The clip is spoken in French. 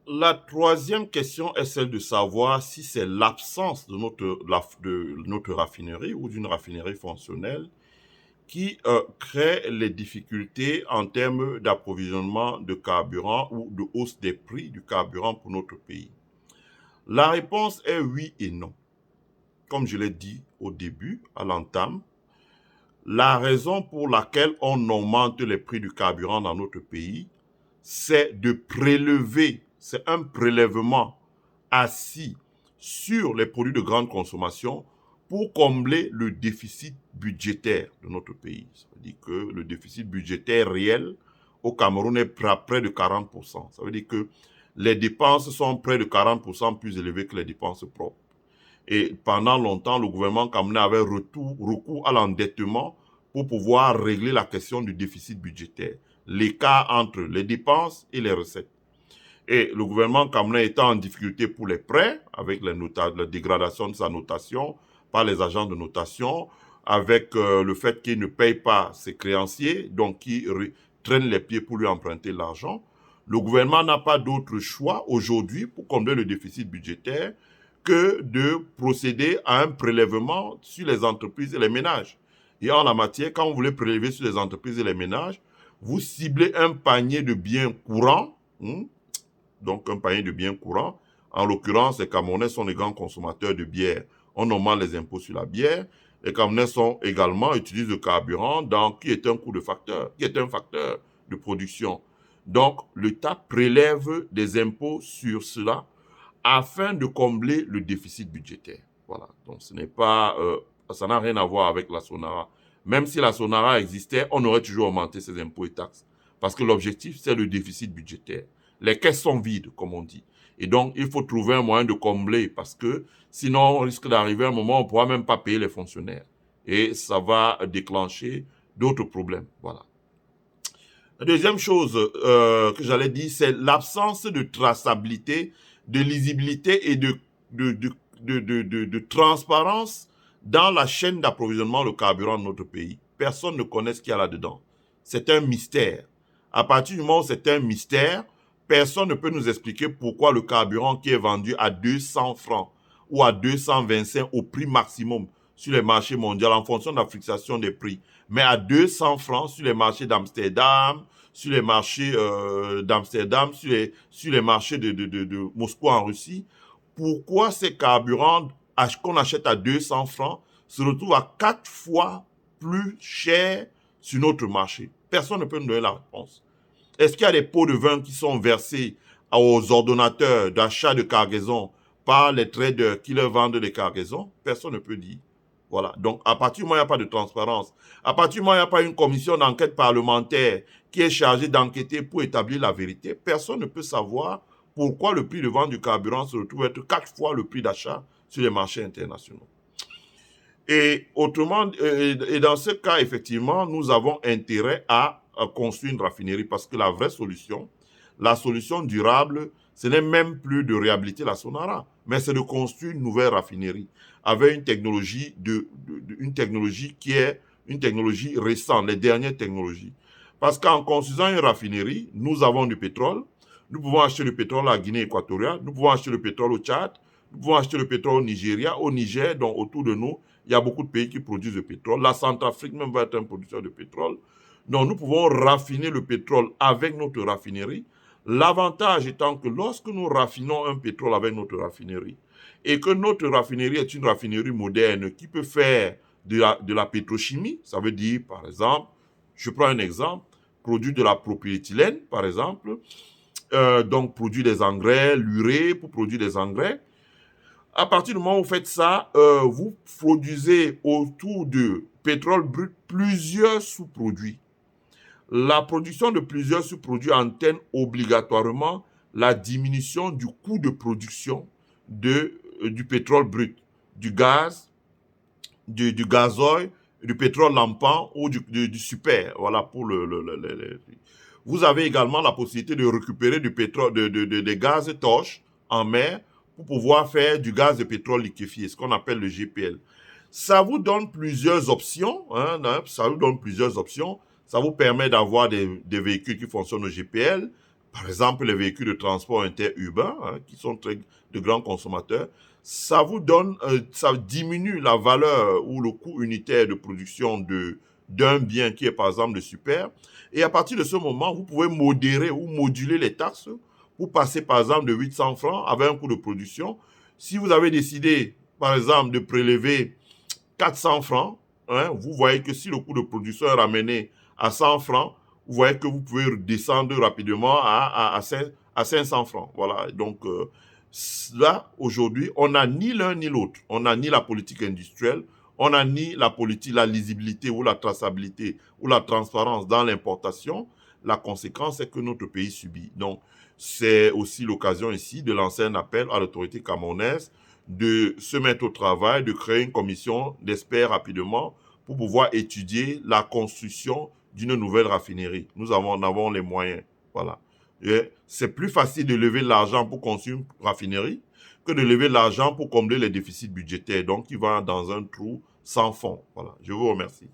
La troisième question est celle de savoir si c'est l'absence de notre raffinerie ou d'une raffinerie fonctionnelle qui crée les difficultés en termes d'approvisionnement de carburant ou de hausse des prix du carburant pour notre pays. La réponse est oui et non. Comme je l'ai dit au début, à l'entame, la raison pour laquelle on augmente les prix du carburant dans notre pays, c'est de prélever, c'est un prélèvement assis sur les produits de grande consommation pour combler le déficit budgétaire de notre pays. Ça veut dire que le déficit budgétaire réel au Cameroun est à près de 40%. Ça veut dire que les dépenses sont près de 40% plus élevées que les dépenses propres. Et pendant longtemps, le gouvernement camerounais avait recours à l'endettement pour pouvoir régler la question du déficit budgétaire, l'écart entre les dépenses et les recettes. Et le gouvernement camerounais étant en difficulté pour les prêts, avec la dégradation de sa notation par les agents de notation, avec le fait qu'il ne paye pas ses créanciers, donc qui traînent les pieds pour lui emprunter l'argent, le gouvernement n'a pas d'autre choix aujourd'hui pour combler le déficit budgétaire que de procéder à un prélèvement sur les entreprises et les ménages. Et en la matière, quand vous voulez prélever sur les entreprises et les ménages, vous ciblez un panier de biens courants, donc un panier de biens courants. En l'occurrence, les Camerounais sont les grands consommateurs de bière. On augmente les impôts sur la bière. Les Camerounais sont également utilisent le carburant, donc qui est un coût de facteur, qui est un facteur de production. Donc, l'État prélève des impôts sur cela afin de combler le déficit budgétaire. Voilà. Donc, ce n'est pas, ça n'a rien à voir avec la Sonara. Même si la Sonara existait, on aurait toujours augmenté ses impôts et taxes. Parce que l'objectif, c'est le déficit budgétaire. Les caisses sont vides, comme on dit. Et donc, il faut trouver un moyen de combler parce que sinon, on risque d'arriver à un moment où on ne pourra même pas payer les fonctionnaires. Et ça va déclencher d'autres problèmes. Voilà. La deuxième chose que j'allais dire, c'est l'absence de traçabilité, de lisibilité et de transparence dans la chaîne d'approvisionnement de carburant de notre pays. Personne ne connaît ce qu'il y a là-dedans. C'est un mystère. À partir du moment où c'est un mystère, personne ne peut nous expliquer pourquoi le carburant qui est vendu à 200 francs ou à 225 au prix maximum sur les marchés mondiaux en fonction de la fixation des prix, mais à 200 francs sur les marchés d'Amsterdam, sur les marchés d'Amsterdam, sur les marchés de Moscou en Russie, pourquoi ces carburants qu'on achète à 200 francs se retrouvent à 4 fois plus cher sur notre marché? Personne ne peut nous donner la réponse. Est-ce qu'il y a des pots de vin qui sont versés aux ordonnateurs d'achat de cargaison par les traders qui leur vendent des cargaisons? Personne ne peut dire. Voilà. Donc, à partir du moment où il n'y a pas de transparence, à partir du moment où il n'y a pas une commission d'enquête parlementaire qui est chargée d'enquêter pour établir la vérité, personne ne peut savoir pourquoi le prix de vente du carburant se retrouve être 4 fois le prix d'achat sur les marchés internationaux. Et autrement, et dans ce cas, effectivement, nous avons intérêt à construire une raffinerie parce que la vraie solution, la solution durable, ce n'est même plus de réhabiliter la Sonara, mais c'est de construire une nouvelle raffinerie avec une technologie qui est une technologie récente, les dernières technologies. Parce qu'en construisant une raffinerie, nous avons du pétrole, nous pouvons acheter le pétrole à Guinée équatoriale, nous pouvons acheter le pétrole au Tchad, nous pouvons acheter le pétrole au Nigeria, au Niger, donc autour de nous, il y a beaucoup de pays qui produisent du pétrole. La Centrafrique même va être un producteur de pétrole. Donc, nous pouvons raffiner le pétrole avec notre raffinerie. L'avantage étant que lorsque nous raffinons un pétrole avec notre raffinerie et que notre raffinerie est une raffinerie moderne qui peut faire de la pétrochimie, ça veut dire, par exemple, je prends un exemple, produire de la propyléthylène, par exemple, donc produire des engrais, l'urée pour produire des engrais. À partir du moment où vous faites ça, vous produisez autour de pétrole brut plusieurs sous-produits. La production de plusieurs sous-produits entraîne obligatoirement la diminution du coût de production du pétrole brut, du gaz, du gazoil, du pétrole lampant ou du super. Voilà pour Vous avez également la possibilité de récupérer du pétrole, des gaz torches en mer pour pouvoir faire du gaz de pétrole liquéfié, ce qu'on appelle le GPL. Ça vous donne plusieurs options, ça vous donne plusieurs options. Ça vous permet d'avoir des véhicules qui fonctionnent au GPL par exemple les véhicules de transport interurbain, hein, qui sont de grands consommateurs, ça vous donne, ça diminue la valeur ou le coût unitaire de production d'un bien qui est par exemple le super. Et à partir de ce moment, vous pouvez modérer ou moduler les taxes pour passer par exemple de 800 francs avec un coût de production. Si vous avez décidé par exemple de prélever 400 francs, hein, vous voyez que si le coût de production est ramené à 100 francs, vous voyez que vous pouvez descendre rapidement à 500 francs. Voilà. Donc, là, aujourd'hui, on n'a ni l'un ni l'autre. On n'a ni la politique industrielle, on n'a ni la politique, la lisibilité ou la traçabilité ou la transparence dans l'importation. La conséquence, c'est que notre pays subit. Donc, c'est aussi l'occasion ici de lancer un appel à l'autorité camerounaise de se mettre au travail, de créer une commission d'experts rapidement pour pouvoir étudier la construction d'une nouvelle raffinerie. Nous en avons les moyens. Voilà. C'est plus facile de lever l'argent pour construire une raffinerie que de lever l'argent pour combler les déficits budgétaires. Donc, il va dans un trou sans fond. Voilà. Je vous remercie.